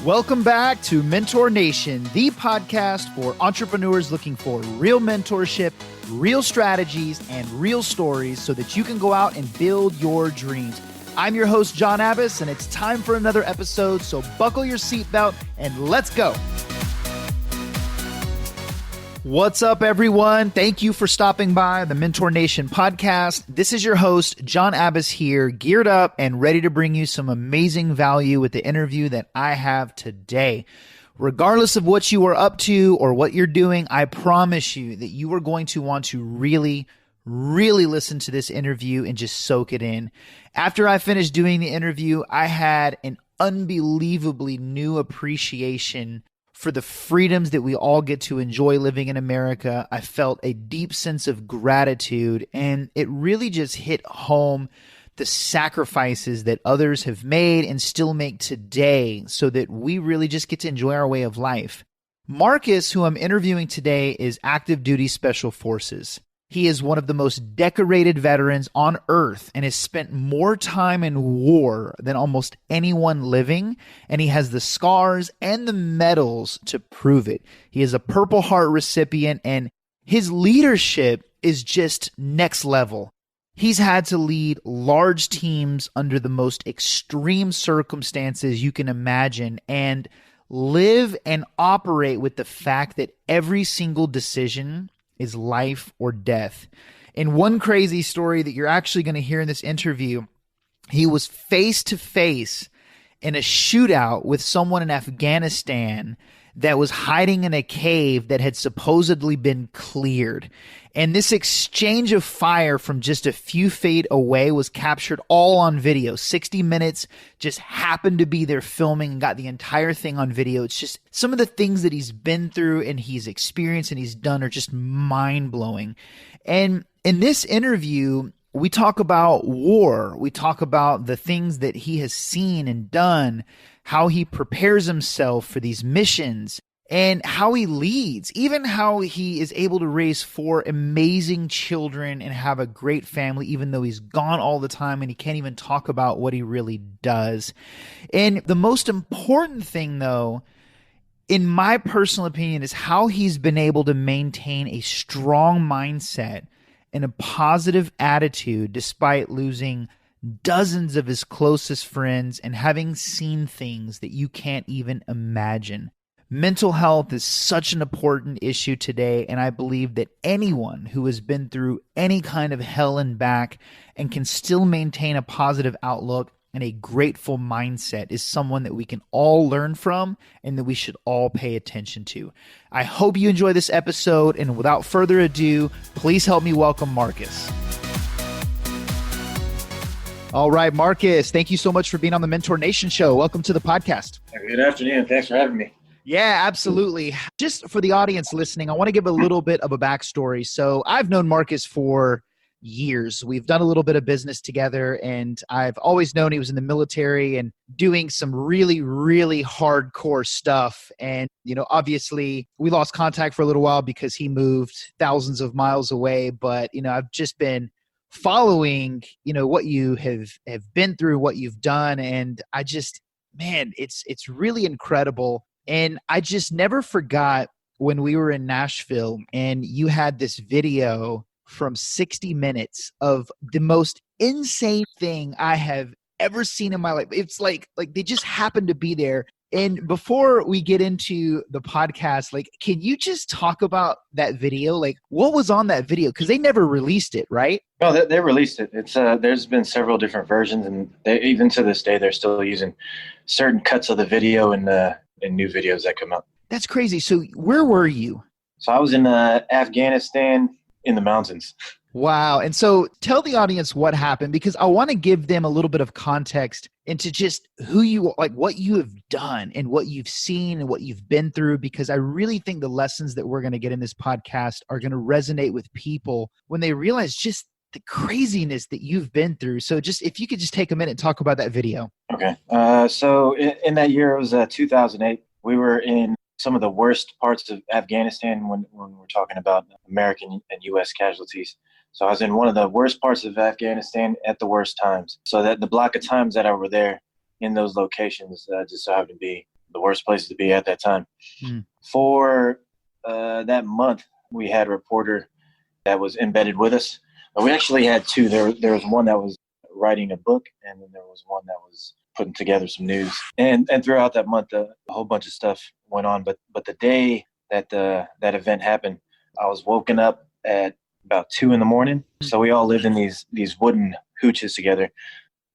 Welcome back to Mentor Nation, the podcast for entrepreneurs looking for real mentorship, real strategies, and real stories so that you can go out and build your dreams. I'm your host, John Abbas, and it's time for another episode, so buckle your seatbelt and let's go. What's up, everyone? Thank you for stopping by the Mentor Nation podcast. This is your host, John Abbas here, geared up and ready to bring you some amazing value with the interview that I have today. Regardless of what you are up to or what you're doing, I promise you that you are going to want to really listen to this interview and just soak it in. After I finished doing the interview, I had an unbelievably new appreciation for the freedoms that we all get to enjoy living in America. I felt a deep sense of gratitude, and it really just hit home the sacrifices that others have made and still make today so that we really just get to enjoy our way of life. Marcus, who I'm interviewing today, is active duty special forces. He is one of the most decorated veterans on earth and has spent more time in war than almost anyone living, and he has the scars and the medals to prove it. He is a Purple Heart recipient, and his leadership is just next level. He's had to lead large teams under the most extreme circumstances you can imagine and live and operate with the fact that every single decision is life or death. In one crazy story that you're actually going to hear in this interview, he was face to face in a shootout with someone in Afghanistan that was hiding in a cave that had supposedly been cleared. And this exchange of fire from just a few feet away was captured all on video. 60 Minutes just happened to be there filming and got the entire thing on video. It's just some of the things that he's been through and he's experienced and he's done are just mind-blowing. And in this interview, we talk about war. We talk about the things that he has seen and done, how he prepares himself for these missions, and how he leads, even how he is able to raise 4 amazing children and have a great family, even though he's gone all the time and he can't even talk about what he really does. And the most important thing, though, in my personal opinion, is how he's been able to maintain a strong mindset and a positive attitude despite losing dozens of his closest friends and having seen things that you can't even imagine. Mental health is such an important issue today, and I believe that anyone who has been through any kind of hell and back and can still maintain a positive outlook and a grateful mindset is someone that we can all learn from and that we should all pay attention to. I hope you enjoy this episode, and without further ado, please help me welcome Marcus. All right, Marcus, thank you so much for being on the Mentor Nation show. Welcome to the podcast. Good afternoon. Thanks for having me. Yeah, absolutely. Just for the audience listening, I want to give a little bit of a backstory. So I've known Marcus for years. We've done a little bit of business together, and I've always known he was in the military and doing some really hardcore stuff. And, obviously we lost contact for a little while because he moved thousands of miles away. But, I've just been following, what you have been through, what you've done. And I just, man, it's really incredible. And I just never forgot when we were in Nashville and you had this video from 60 Minutes of the most insane thing I have ever seen in my life. It's like they just happened to be there. And before we get into the podcast, can you just talk about that video? What was on that video? Because they never released it, right? No, they released it. It's there's been several different versions, and even to this day, they're still using certain cuts of the video in new videos that come up. That's crazy. So where were you? So I was in Afghanistan in the mountains. Wow. And so tell the audience what happened, because I want to give them a little bit of context into just who you, what you have done and what you've seen and what you've been through, because I really think the lessons that we're going to get in this podcast are going to resonate with people when they realize just the craziness that you've been through. So just, if you could just take a minute and talk about that video. Okay. So in that year, it was 2008. We were in some of the worst parts of Afghanistan when we're talking about American and U.S. casualties. So I was in one of the worst parts of Afghanistan at the worst times. So that the block of times that I were there in those locations just so happened to be the worst places to be at that time. Mm. For that month, we had a reporter that was embedded with us. We actually had two. There was one that was writing a book, and then there was one that was putting together some news. And throughout that month, a whole bunch of stuff went on. But the day that that event happened, I was woken up at about 2 a.m. So we all lived in these wooden hooches together.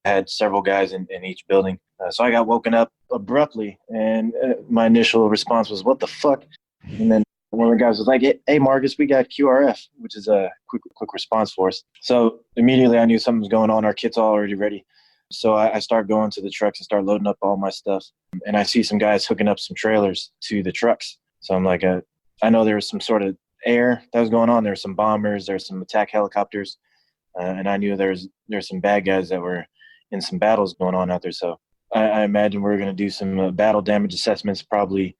I had several guys in each building. So I got woken up abruptly, and my initial response was, "What the fuck?" And then one of the guys was like, "Hey, Marcus, we got QRF," which is a quick response force. So immediately I knew something was going on. Our kit's all already ready. So I start going to the trucks and start loading up all my stuff. And I see some guys hooking up some trailers to the trucks. So I'm like, I know there was some sort of air that was going on. There were some bombers, there were some attack helicopters. And I knew there's some bad guys that were in some battles going on out there. So I imagine we're going to do some battle damage assessments, probably,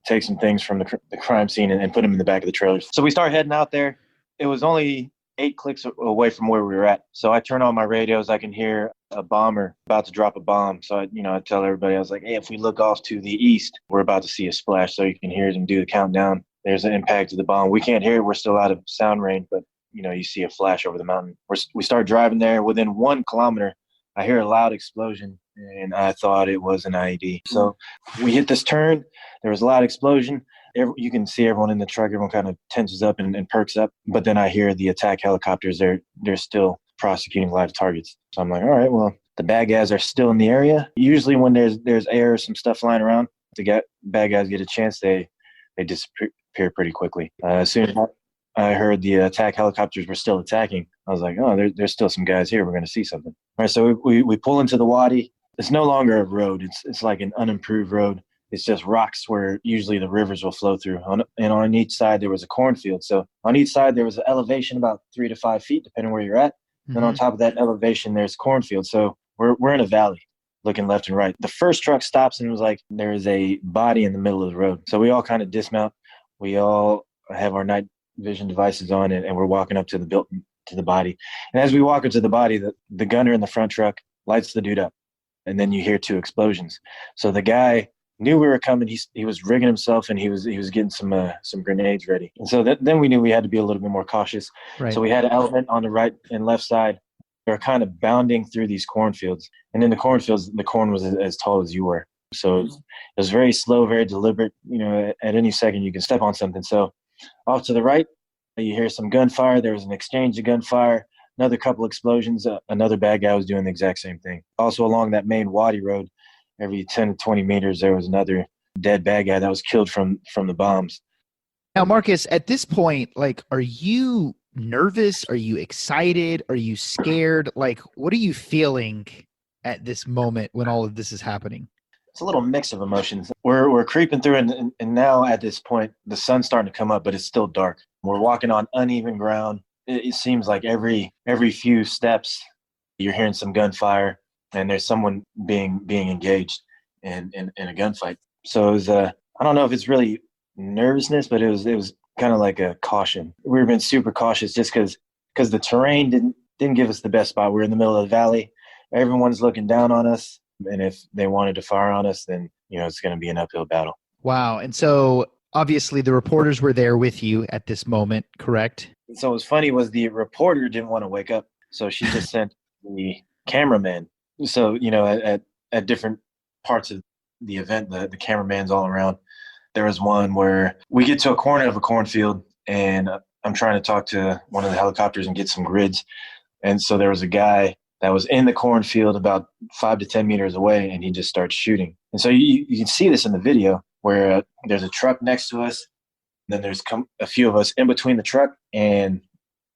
take some things from the crime scene and put them in the back of the trailers. So we start heading out there. It was only 8 clicks away from where we were at. So I turn on my radios. I can hear a bomber about to drop a bomb. So I tell everybody, I was like, "Hey, if we look off to the east, we're about to see a splash." So you can hear them do the countdown. There's an impact of the bomb. We can't hear it. We're still out of sound range, but you see a flash over the mountain. We start driving there. Within 1 kilometer, I hear a loud explosion, and I thought it was an IED. So we hit this turn. There was a loud explosion. You can see everyone in the truck. Everyone kind of tenses up and perks up. But then I hear the attack helicopters. They're still prosecuting live targets. So I'm like, all right, well, the bad guys are still in the area. Usually when there's air or some stuff flying around, bad guys get a chance, they disappear pretty quickly. As soon as I heard the attack helicopters were still attacking, I was like, oh, there's still some guys here. We're going to see something. All right, so we pull into the wadi. It's no longer a road. It's like an unimproved road. It's just rocks where usually the rivers will flow through. And on each side, there was a cornfield. So on each side, there was an elevation about 3 to 5 feet, depending where you're at. Mm-hmm. And on top of that elevation, there's cornfield. So we're in a valley looking left and right. The first truck stops and it was like there is a body in the middle of the road. So we all kind of dismount. We all have our night vision devices on, and we're walking up to the body. And as we walk into the body, the gunner in the front truck lights the dude up. And then you hear 2 explosions. So the guy knew we were coming. He was rigging himself, and he was getting some grenades ready. And so then we knew we had to be a little bit more cautious. Right. So we had an element on the right and left side. They were kind of bounding through these cornfields. And in the cornfields, the corn was as tall as you were. So it was very slow, very deliberate. At any second you can step on something. So off to the right, you hear some gunfire. There was an exchange of gunfire, another couple explosions. Another bad guy was doing the exact same thing. Also along that main wadi road, every 10 to 20 meters, there was another dead bad guy that was killed from the bombs. Now, Marcus, at this point, are you nervous? Are you excited? Are you scared? What are you feeling at this moment when all of this is happening? It's a little mix of emotions. We're creeping through, and now at this point, the sun's starting to come up, but it's still dark. We're walking on uneven ground. It seems like every few steps, you're hearing some gunfire, and there's someone being engaged in a gunfight. So it was I don't know if it's really nervousness, but it was kind of like a caution. We've been super cautious just because the terrain didn't give us the best spot. We're in the middle of the valley. Everyone's looking down on us, and if they wanted to fire on us, then it's going to be an uphill battle. Wow. And so obviously the reporters were there with you at this moment, correct? So what was funny was the reporter didn't want to wake up, so she just sent the cameraman. So, at different parts of the event, the cameraman's all around. There was one where we get to a corner of a cornfield, and I'm trying to talk to one of the helicopters and get some grids. And so there was a guy that was in the cornfield about 5 to 10 meters away, and he just starts shooting. And so you can see this in the video where there's a truck next to us. Then there's a few of us in between the truck and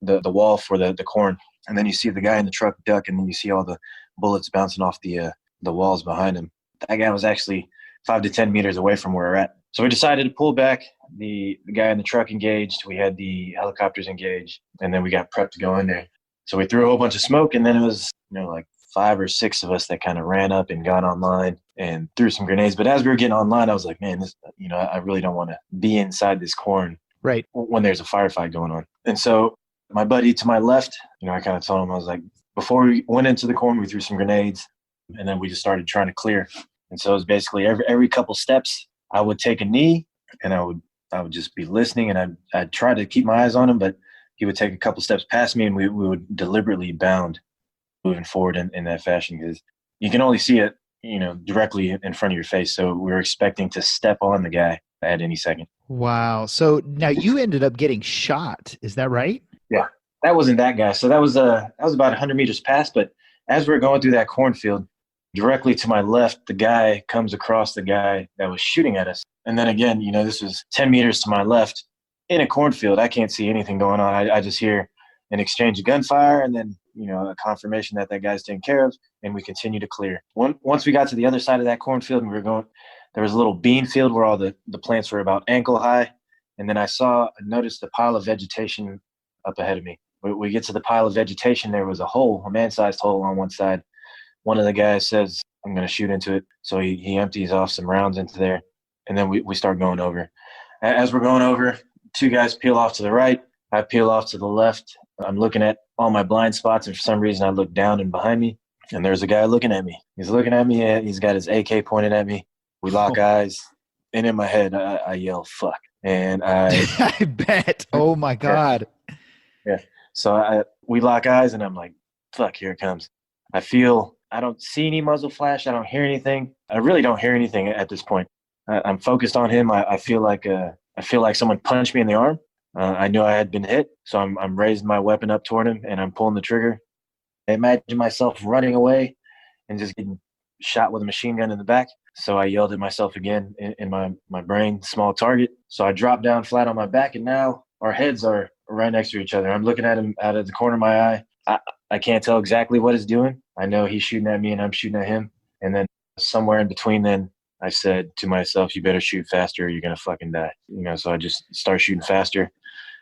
the wall for the corn. And then you see the guy in the truck duck, and then you see all the bullets bouncing off the walls behind him. That guy was actually 5 to 10 meters away from where we're at. So we decided to pull back. The guy in the truck engaged. We had the helicopters engaged, and then we got prepped to go in there. So we threw a whole bunch of smoke, and then it was, like 5 or 6 of us that kind of ran up and got online and threw some grenades. But as we were getting online, I was like, man, this, I really don't want to be inside this corn right when there's a firefight going on. And so my buddy to my left, I kind of told him, I was like, before we went into the corn, we threw some grenades, and then we just started trying to clear. And so it was basically every couple steps I would take a knee, and I would just be listening, and I'd try to keep my eyes on him, but he would take a couple steps past me, and we would deliberately bound moving forward in that fashion, because you can only see it, directly in front of your face. So we were expecting to step on the guy at any second. Wow. So now you ended up getting shot. Is that right? Yeah, that wasn't that guy. So that was about 100 meters past. But as we we're going through that cornfield, directly to my left, the guy comes across the guy that was shooting at us. And then again, this was 10 meters to my left in a cornfield. I can't see anything going on. I just hear an exchange of gunfire, and then, a confirmation that guy's taken care of, and we continue to clear. Once we got to the other side of that cornfield, and there was a little bean field where all the plants were about ankle high. And then I noticed a pile of vegetation up ahead of me. We get to the pile of vegetation. There was a man-sized hole on one side. One of the guys says, "I'm going to shoot into it." So he empties off some rounds into there. And then we start going over. As we're going over, two guys peel off to the right. I peel off to the left. I'm looking at all my blind spots, and for some reason I look down and behind me, and there's a guy looking at me. He's looking at me, and he's got his AK pointed at me. We lock eyes, and in my head I yell, "Fuck." And I bet. Oh my God. Yeah. So we lock eyes, and I'm like, "Fuck, here it comes." I don't see any muzzle flash. I don't hear anything. I really don't hear anything at this point. I'm focused on him. I feel like someone punched me in the arm. I knew I had been hit, so I'm raising my weapon up toward him, and I'm pulling the trigger. I imagine myself running away and just getting shot with a machine gun in the back. So I yelled at myself again in my brain, "Small target." So I dropped down flat on my back, and now our heads are right next to each other. I'm looking at him out of the corner of my eye. I can't tell exactly what he's doing. I know he's shooting at me, and I'm shooting at him. And then somewhere in between, then I said to myself, "You better shoot faster, or you're gonna fucking die." So I just start shooting faster.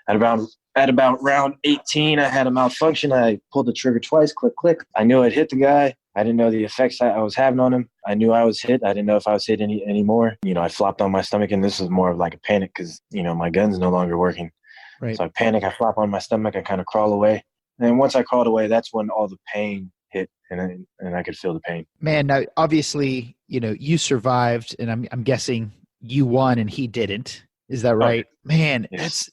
At about round 18, I had a malfunction. I pulled the trigger twice, click, click. I knew I'd hit the guy. I didn't know the effects I was having on him. I knew I was hit. I didn't know if I was hit anymore. I flopped on my stomach, and this was more of like a panic because, my gun's no longer working. Right. So I panic. I flop on my stomach. I kind of crawl away. And once I crawled away, that's when all the pain hit, and I could feel the pain. Man, now obviously, you survived, and I'm guessing you won and he didn't. Is that right? Okay. Man, yes. That's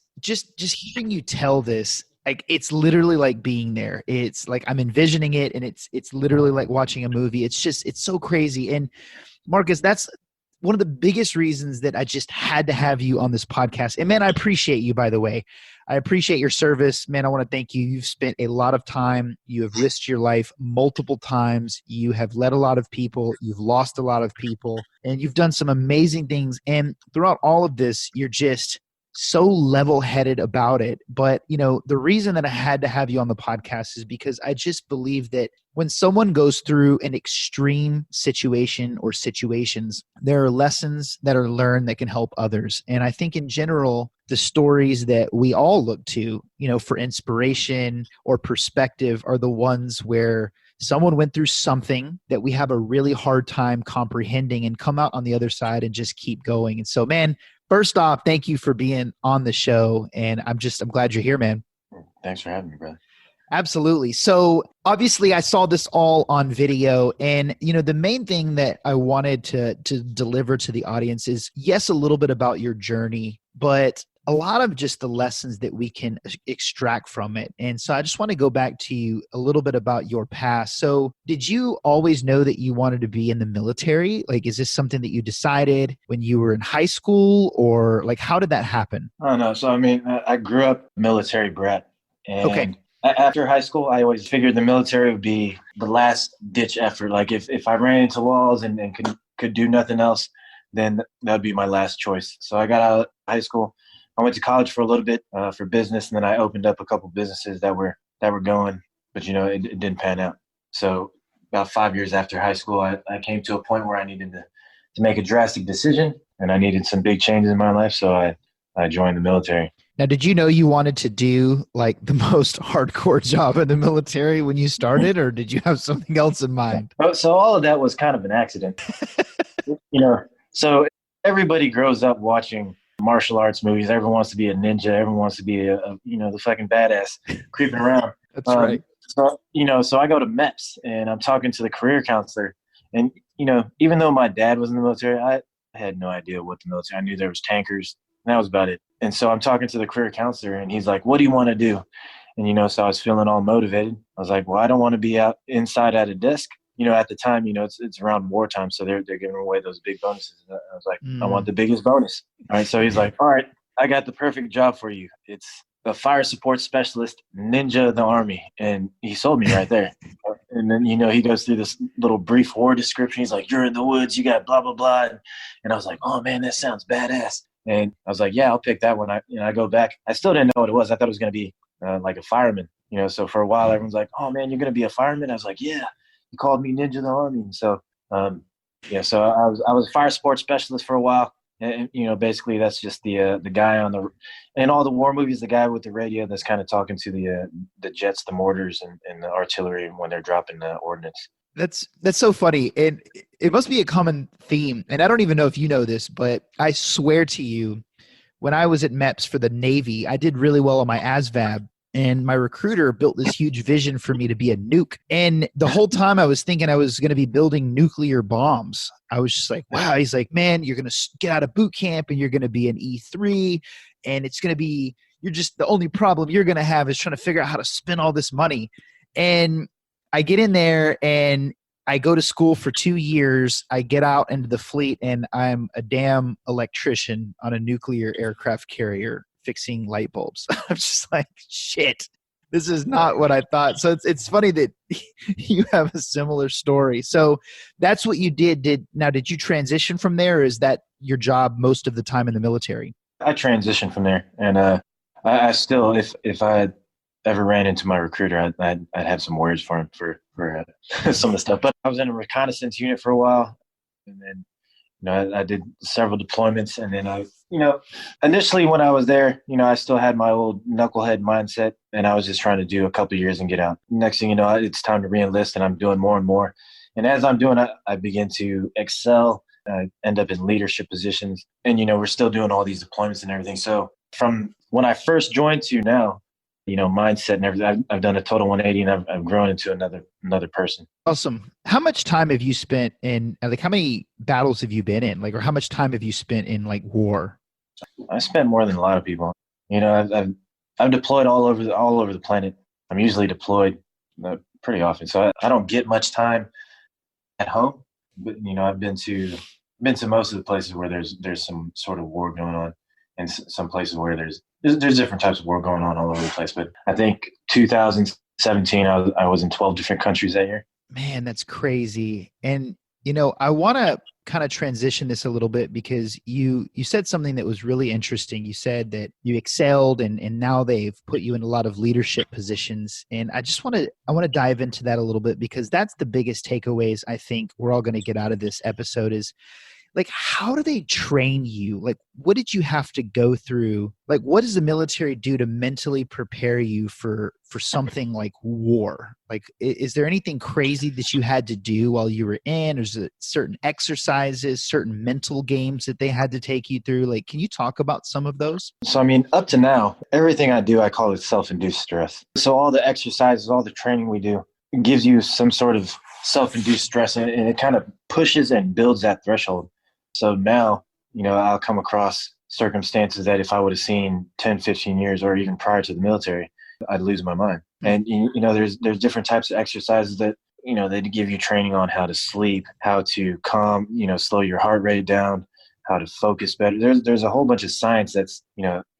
just hearing you tell this, like, it's literally like being there. It's like I'm envisioning it, and it's literally like watching a movie. It's so crazy. And Marcus, that's one of the biggest reasons that I just had to have you on this podcast. And man, I appreciate you, by the way. I appreciate your service. Man, I want to thank you. You've spent a lot of time. You have risked your life multiple times. You have led a lot of people. You've lost a lot of people. And you've done some amazing things. And throughout all of this, you're just so level-headed about it. But, the reason that I had to have you on the podcast is because I just believe that when someone goes through an extreme situation or situations, there are lessons that are learned that can help others. And I think in general, the stories that we all look to, for inspiration or perspective are the ones where someone went through something that we have a really hard time comprehending and come out on the other side and just keep going. And so, man, first off, thank you for being on the show. And I'm glad you're here, man. Thanks for having me, brother. Absolutely. So obviously I saw this all on video, and, the main thing that I wanted to deliver to the audience is, yes, a little bit about your journey, but a lot of just the lessons that we can extract from it. And so I just want to go back to you a little bit about your past. So did you always know that you wanted to be in the military? Like, is this something that you decided when you were in high school, or like, how did that happen? Oh, no. So, I grew up military brat. And okay. After high school, I always figured the military would be the last ditch effort. Like if I ran into walls and could do nothing else, then that would be my last choice. So I got out of high school. I went to college for a little bit for business, and then I opened up a couple businesses that were going, but it didn't pan out. So about 5 years after high school, I came to a point where I needed to make a drastic decision, and I needed some big changes in my life. So I joined the military. Now, did you know you wanted to do like the most hardcore job in the military when you started, or did you have something else in mind? So all of that was kind of an accident. So everybody grows up watching martial arts movies. Everyone wants to be a ninja. Everyone wants to be the fucking badass creeping around. That's right. So I go to MEPS, and I'm talking to the career counselor, and even though my dad was in the military, I had no idea what the military. I knew there was tankers, and that was about it. And so I'm talking to the career counselor, and he's like, "What do you want to do?" And so I was feeling all motivated. I was like, "Well, I don't want to be out inside at a desk." At the time, it's around wartime, so they're giving away those big bonuses. And I was like, "I want the biggest bonus." All right, so he's like, "All right, I got the perfect job for you. It's a fire support specialist, ninja of the Army." And he sold me right there. And then, he goes through this little brief war description. He's like, "You're in the woods, you got blah, blah, blah." And I was like, "Oh man, that sounds badass." And I was like, "Yeah, I'll pick that one." I go back. I still didn't know what it was. I thought it was going to be like a fireman, so for a while, everyone's like, "Oh man, you're going to be a fireman?" I was like, "Yeah." He called me Ninja of the Army. And so, so I was a fire support specialist for a while. And basically that's just the guy in all the war movies, the guy with the radio that's kind of talking to the jets, the mortars, and the artillery when they're dropping ordnance. That's so funny. And it must be a common theme. And I don't even know if you know this, but I swear to you, when I was at MEPS for the Navy, I did really well on my ASVAB. And my recruiter built this huge vision for me to be a nuke. And the whole time I was thinking I was going to be building nuclear bombs. I was just like, wow. He's like, "Man, you're going to get out of boot camp and you're going to be an E3. And it's going to be, you're just, the only problem you're going to have is trying to figure out how to spend all this money." And I get in there and I go to school for 2 years. I get out into the fleet and I'm a damn electrician on a nuclear aircraft carrier fixing light bulbs. I'm just like, shit, this is not what I thought. So it's funny that you have a similar story. So that's what you did. Did you transition from there, or is that your job most of the time in the military? I transitioned from there, and I still, if I had ever ran into my recruiter, I'd have some words for him for some of the stuff. But I was in a reconnaissance unit for a while, and then I did several deployments, and then initially when I was there, I still had my old knucklehead mindset, and I was just trying to do a couple of years and get out. Next thing you know, it's time to re-enlist, and I'm doing more and more. And as I'm doing it, I begin to excel. I end up in leadership positions, and we're still doing all these deployments and everything. So from when I first joined to now, mindset and everything, I've done a total 180, and I've grown into another person. Awesome. How much time have you spent in, like, how many battles have you been in? Like, or how much time have you spent in like war? I spent more than a lot of people. I've deployed all over the planet. I'm usually deployed pretty often, so I don't get much time at home. But I've been to most of the places where there's some sort of war going on, and some places where there's different types of war going on all over the place. But I think 2017, I was in 12 different countries that year. Man, that's crazy. And I want to kind of transition this a little bit, because you said something that was really interesting. You said that you excelled, and now they've put you in a lot of leadership positions. And I want to dive into that a little bit, because that's the biggest takeaways I think we're all going to get out of this episode is, like, how do they train you? Like, what did you have to go through? Like, what does the military do to mentally prepare you for something like war? Like, is there anything crazy that you had to do while you were in? Or is it certain exercises, certain mental games that they had to take you through? Like, can you talk about some of those? So, up to now, everything I do, I call it self-induced stress. So all the exercises, all the training we do, it gives you some sort of self-induced stress, and it kind of pushes and builds that threshold. So now, I'll come across circumstances that if I would have seen 10, 15 years or even prior to the military, I'd lose my mind. And, there's different types of exercises that, they give you training on how to sleep, how to calm, slow your heart rate down, how to focus better. There's a whole bunch of science that's,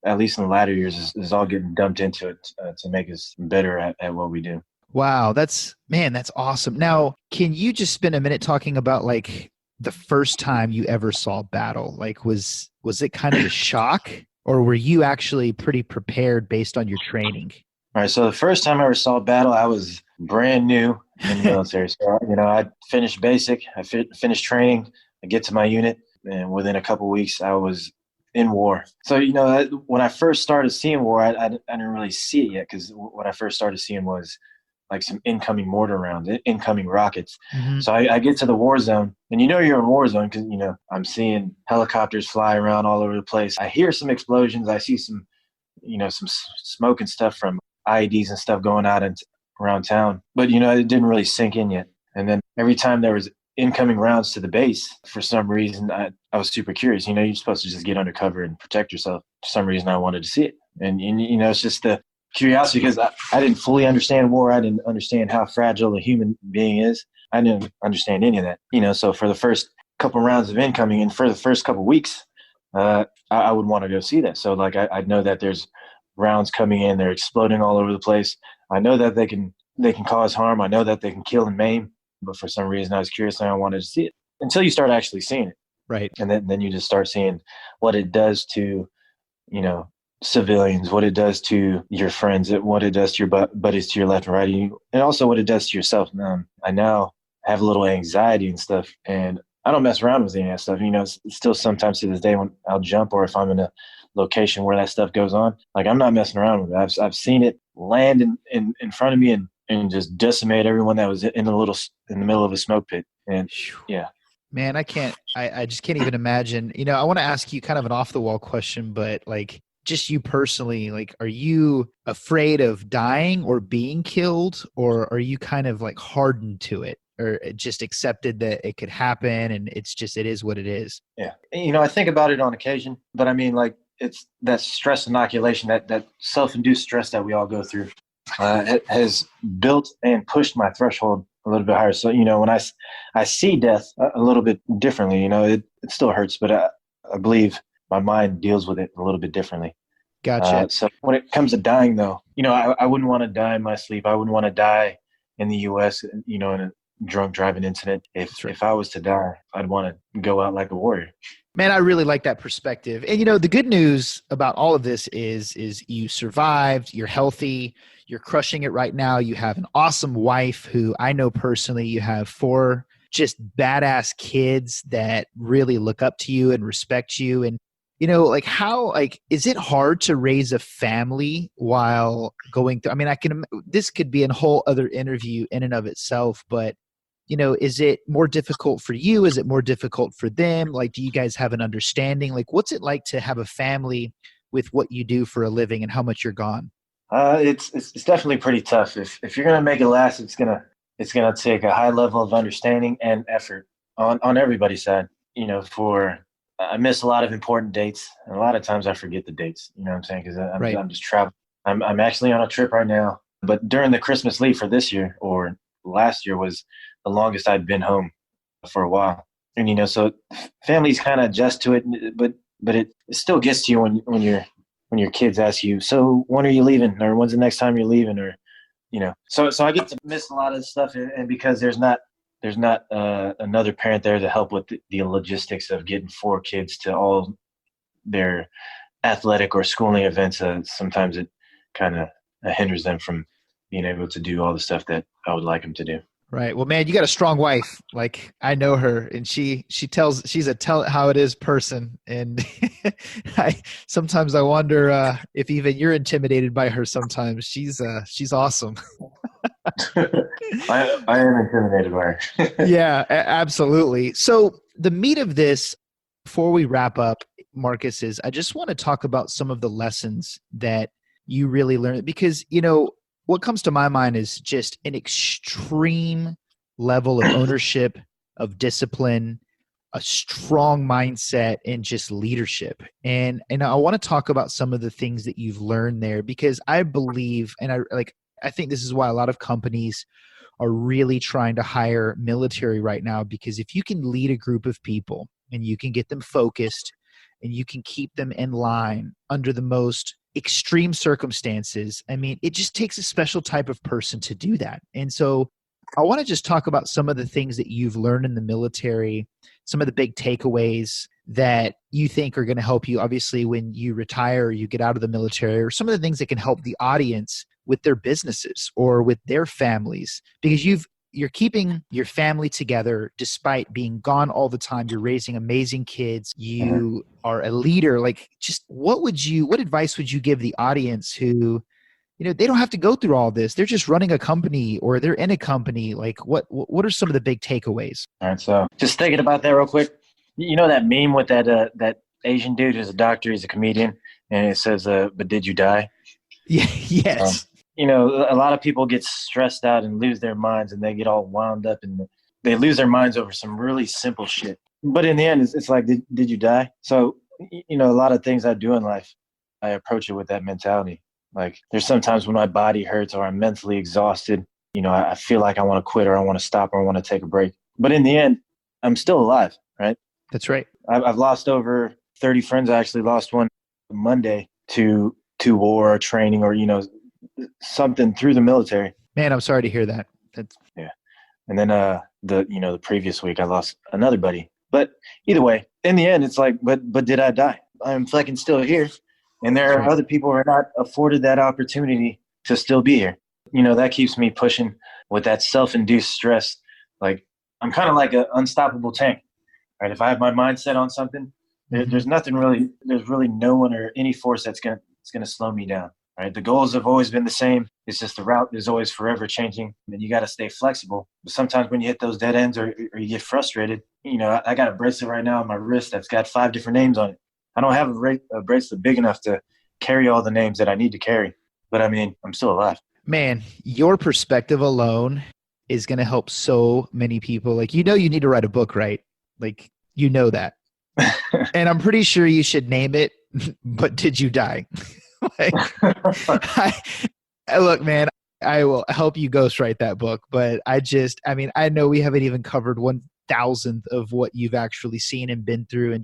at least in the latter years, is all getting dumped into it to make us better at what we do. Wow. That's awesome. Now, can you just spend a minute talking about, like, the first time you ever saw battle? Like, was it kind of a shock, or were you actually pretty prepared based on your training? All right. So the first time I ever saw battle, I was brand new in the military. So, I finished basic, I finished training, I get to my unit, and within a couple of weeks, I was in war. So, when I first started seeing war, I didn't really see it yet, because what I first started seeing was like some incoming mortar rounds, incoming rockets. Mm-hmm. So I get to the war zone, and you're in war zone because, I'm seeing helicopters fly around all over the place. I hear some explosions. I see some smoke and stuff from IEDs and stuff going out and around town. But, it didn't really sink in yet. And then every time there was incoming rounds to the base, for some reason, I was super curious. You're supposed to just get undercover and protect yourself. For some reason, I wanted to see it. And it's just the curiosity, because I didn't fully understand war. I didn't understand how fragile a human being is. I didn't understand any of that. So for the first couple rounds of incoming and for the first couple weeks, I would want to go see that. So like I know that there's rounds coming in, they're exploding all over the place. I know that they can cause harm. I know that they can kill and maim. But for some reason, I was curious and I wanted to see it until you start actually seeing it. Right. And then you just start seeing what it does to, civilians, what it does to your friends, what it does to your buddies to your left and right, and also what it does to yourself. I now have a little anxiety and stuff, and I don't mess around with any of that stuff. It's still sometimes to this day when I'll jump, or if I'm in a location where that stuff goes on, like I'm not messing around with it. I've seen it land in front of me and just decimate everyone that was in the middle of a smoke pit. And yeah. Man, I just can't even imagine. I want to ask you kind of an off the wall question, but like just you personally, like, are you afraid of dying or being killed, or are you kind of like hardened to it, or just accepted that it could happen and it is what it is? Yeah. I think about it on occasion, but I mean, like, it's that stress inoculation, that self-induced stress that we all go through, it has built and pushed my threshold a little bit higher. So, when I see death a little bit differently, it still hurts, but I believe my mind deals with it a little bit differently. Gotcha. So when it comes to dying, though, I wouldn't want to die in my sleep. I wouldn't want to die in the U.S., in a drunk driving incident. If I was to die, I'd want to go out like a warrior. Man, I really like that perspective. And, the good news about all of this is you survived, you're healthy, you're crushing it right now. You have an awesome wife who I know personally. You have 4 just badass kids that really look up to you and respect you. And, is it hard to raise a family while going through, this could be a whole other interview in and of itself, but is it more difficult for you? Is it more difficult for them? Like, do you guys have an understanding? Like, what's it like to have a family with what you do for a living and how much you're gone? It's definitely pretty tough. If you're gonna make it last, it's gonna take a high level of understanding and effort on everybody's side. I miss a lot of important dates, and a lot of times I forget the dates. You know what I'm saying? Because I'm just traveling. I'm actually on a trip right now. But during the Christmas leave for this year, or last year, was the longest I'd been home for a while. And so families kind of adjust to it, but it still gets to you when your kids ask you, so when are you leaving, or when's the next time you're leaving, or so I get to miss a lot of stuff, and because there's not another parent there to help with the logistics of getting 4 kids to all their athletic or schooling events, sometimes it kind of hinders them from being able to do all the stuff that I would like them to do. Right. Well, man, you got a strong wife. Like, I know her, and she's a tell it how it is person. And sometimes I wonder if even you're intimidated by her. Sometimes she's awesome. I am intimidated by her. Yeah, absolutely. So the meat of this, before we wrap up, Marcus, is I just want to talk about some of the lessons that you really learned, because, what comes to my mind is just an extreme level of ownership, of discipline, a strong mindset, and just leadership. And I want to talk about some of the things that you've learned there, because I believe, and I think this is why a lot of companies are really trying to hire military right now, because if you can lead a group of people and you can get them focused and you can keep them in line under the most extreme circumstances, it just takes a special type of person to do that. And so I want to just talk about some of the things that you've learned in the military, some of the big takeaways that you think are going to help you, obviously, when you retire or you get out of the military, or some of the things that can help the audience with their businesses or with their families, because you're keeping your family together despite being gone all the time. You're raising amazing kids. You are a leader. Like, just what advice would you give the audience who, they don't have to go through all this. They're just running a company, or they're in a company. Like, what are some of the big takeaways? All right. So just thinking about that real quick, that meme with that Asian dude who's a doctor, he's a comedian, and it says, but did you die? Yeah. Yes. A lot of people get stressed out and lose their minds, and they get all wound up in they lose their minds over some really simple shit. But in the end, it's like, did you die? So, a lot of things I do in life, I approach it with that mentality. Like there's sometimes when my body hurts or I'm mentally exhausted, I feel like I want to quit or I want to stop or I want to take a break. But in the end, I'm still alive, right? That's right. I've lost over 30 friends. I actually lost one Monday to war or training or, something through the military. Man, I'm sorry to hear that. Yeah. And then the previous week I lost another buddy. But either way, in the end, it's like, but did I die? I'm fucking still here. And there are other people who are not afforded that opportunity to still be here. That keeps me pushing with that self-induced stress. Like I'm kind of like an unstoppable tank, right? If I have my mind set on something, there's really no one or any force that's going to slow me down, right? The goals have always been the same. It's just the route is always forever changing, and you got to stay flexible. But sometimes when you hit those dead ends or you get frustrated, I got a bracelet right now on my wrist that's got 5 different names on it. I don't have a bracelet big enough to carry all the names that I need to carry, but I mean, I'm still alive. Man, your perspective alone is going to help so many people. Like, you need to write a book, right? Like, that. And I'm pretty sure you should name it, but did you die? Look, man, I will help you ghostwrite that book, but I know we haven't even covered 1,000th of what you've actually seen and been through,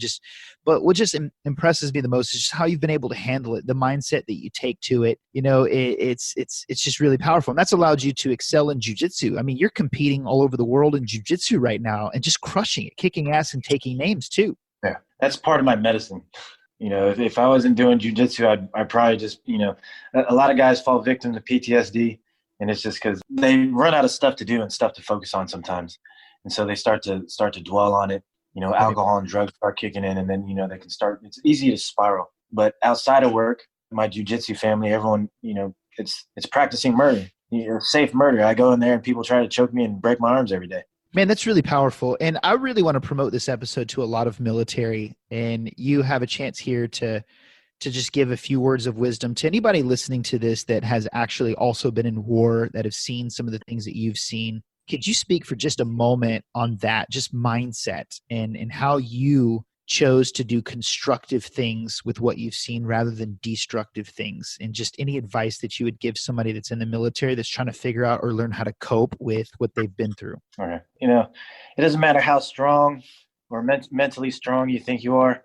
but what just impresses me the most is just how you've been able to handle it, the mindset that you take to it. It's just really powerful, and that's allowed you to excel in jiu-jitsu. I mean, you're competing all over the world in jiu-jitsu right now and just crushing it, kicking ass and taking names too. Yeah, that's part of my medicine. If I wasn't doing jiu-jitsu, I'd probably just, a lot of guys fall victim to PTSD, and it's just because they run out of stuff to do and stuff to focus on sometimes. And so they start to dwell on it. Alcohol and drugs start kicking in, and then, they can start, it's easy to spiral. But outside of work, my jiu-jitsu family, everyone, it's practicing murder, safe murder. I go in there and people try to choke me and break my arms every day. Man, that's really powerful. And I really want to promote this episode to a lot of military, and you have a chance here to just give a few words of wisdom to anybody listening to this that has actually also been in war, that have seen some of the things that you've seen. Could you speak for just a moment on that, just mindset and how you chose to do constructive things with what you've seen rather than destructive things, and just any advice that you would give somebody that's in the military that's trying to figure out or learn how to cope with what they've been through? All right. It doesn't matter how strong or mentally strong you think you are,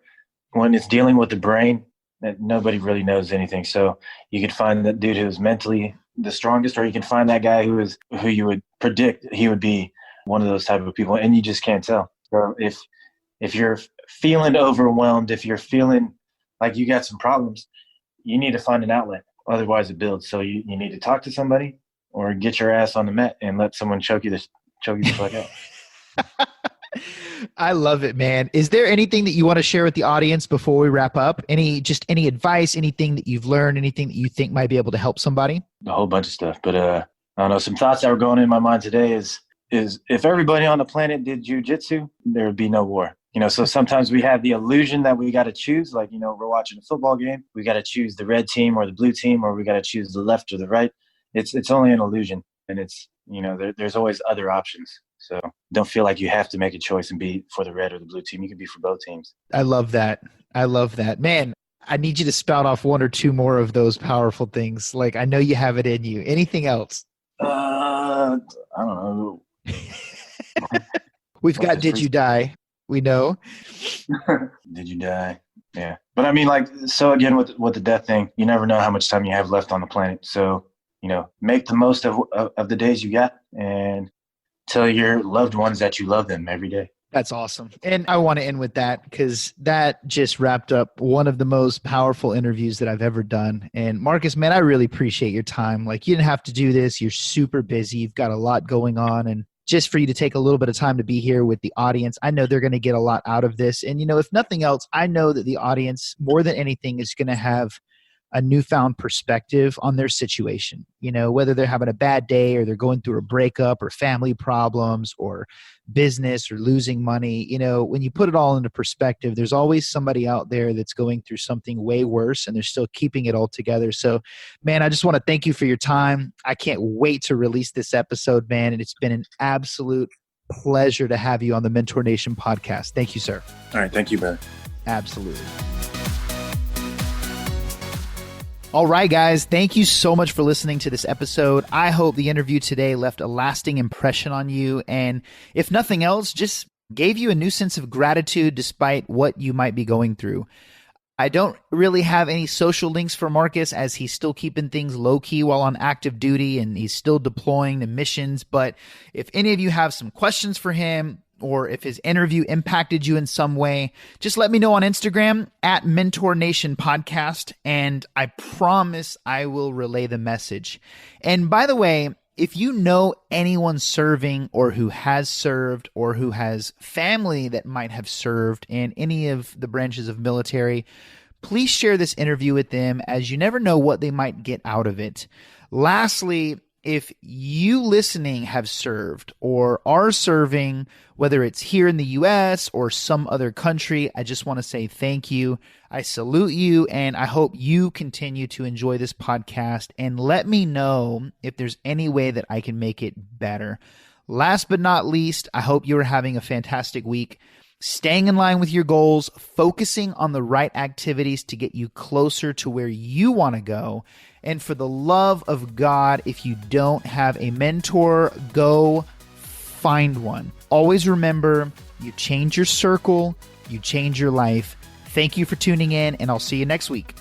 when it's dealing with the brain, that nobody really knows anything. So you could find that dude who's mentally the strongest, or you can find that guy who you would predict he would be one of those type of people, and you just can't tell. So if you're feeling overwhelmed, if you're feeling like you got some problems, you need to find an outlet. Otherwise it builds. So you need to talk to somebody or get your ass on the mat and let someone choke you the fuck out. I love it, man. Is there anything that you want to share with the audience before we wrap up? Any advice, anything that you've learned, anything that you think might be able to help somebody? A whole bunch of stuff. But I don't know, some thoughts that were going in my mind today is if everybody on the planet did jiu-jitsu, there would be no war. So sometimes we have the illusion that we got to choose, like, we're watching a football game. We got to choose the red team or the blue team, or we got to choose the left or the right. It's only an illusion. And it's, there's always other options. So don't feel like you have to make a choice and be for the red or the blue team. You can be for both teams. I love that. Man, I need you to spout off one or two more of those powerful things. Like, I know you have it in you. Anything else? I don't know. We've got Did You Die? We know. Did you die? Yeah. But I mean, so again, with the death thing, you never know how much time you have left on the planet. So, make the most of the days you got, and tell your loved ones that you love them every day. That's awesome. And I want to end with that, because that just wrapped up one of the most powerful interviews that I've ever done. And Marcus, man, I really appreciate your time. Like, you didn't have to do this. You're super busy. You've got a lot going on. And just for you to take a little bit of time to be here with the audience, I know they're going to get a lot out of this. And, if nothing else, I know that the audience, more than anything, is going to have a newfound perspective on their situation, whether they're having a bad day or they're going through a breakup or family problems or business or losing money. When you put it all into perspective, there's always somebody out there that's going through something way worse and they're still keeping it all together. So, man, I just want to thank you for your time. I can't wait to release this episode, man. And it's been an absolute pleasure to have you on the Mentor Nation podcast. Thank you, sir. All right. Thank you, brother. Absolutely. All right, guys. Thank you so much for listening to this episode. I hope the interview today left a lasting impression on you. And if nothing else, just gave you a new sense of gratitude despite what you might be going through. I don't really have any social links for Marcus as he's still keeping things low key while on active duty and he's still deploying to missions. But if any of you have some questions for him, or if his interview impacted you in some way, just let me know on Instagram at Mentor Nation Podcast, and I promise I will relay the message. And by the way, if you know anyone serving or who has served or who has family that might have served in any of the branches of military, please share this interview with them, as you never know what they might get out of it. Lastly, if you listening have served or are serving, whether it's here in the U.S. or some other country, I just want to say thank you. I salute you, and I hope you continue to enjoy this podcast, and let me know if there's any way that I can make it better. Last but not least, I hope you are having a fantastic week, staying in line with your goals, focusing on the right activities to get you closer to where you want to go. And for the love of God, if you don't have a mentor, go find one. Always remember, you change your circle, you change your life. Thank you for tuning in, and I'll see you next week.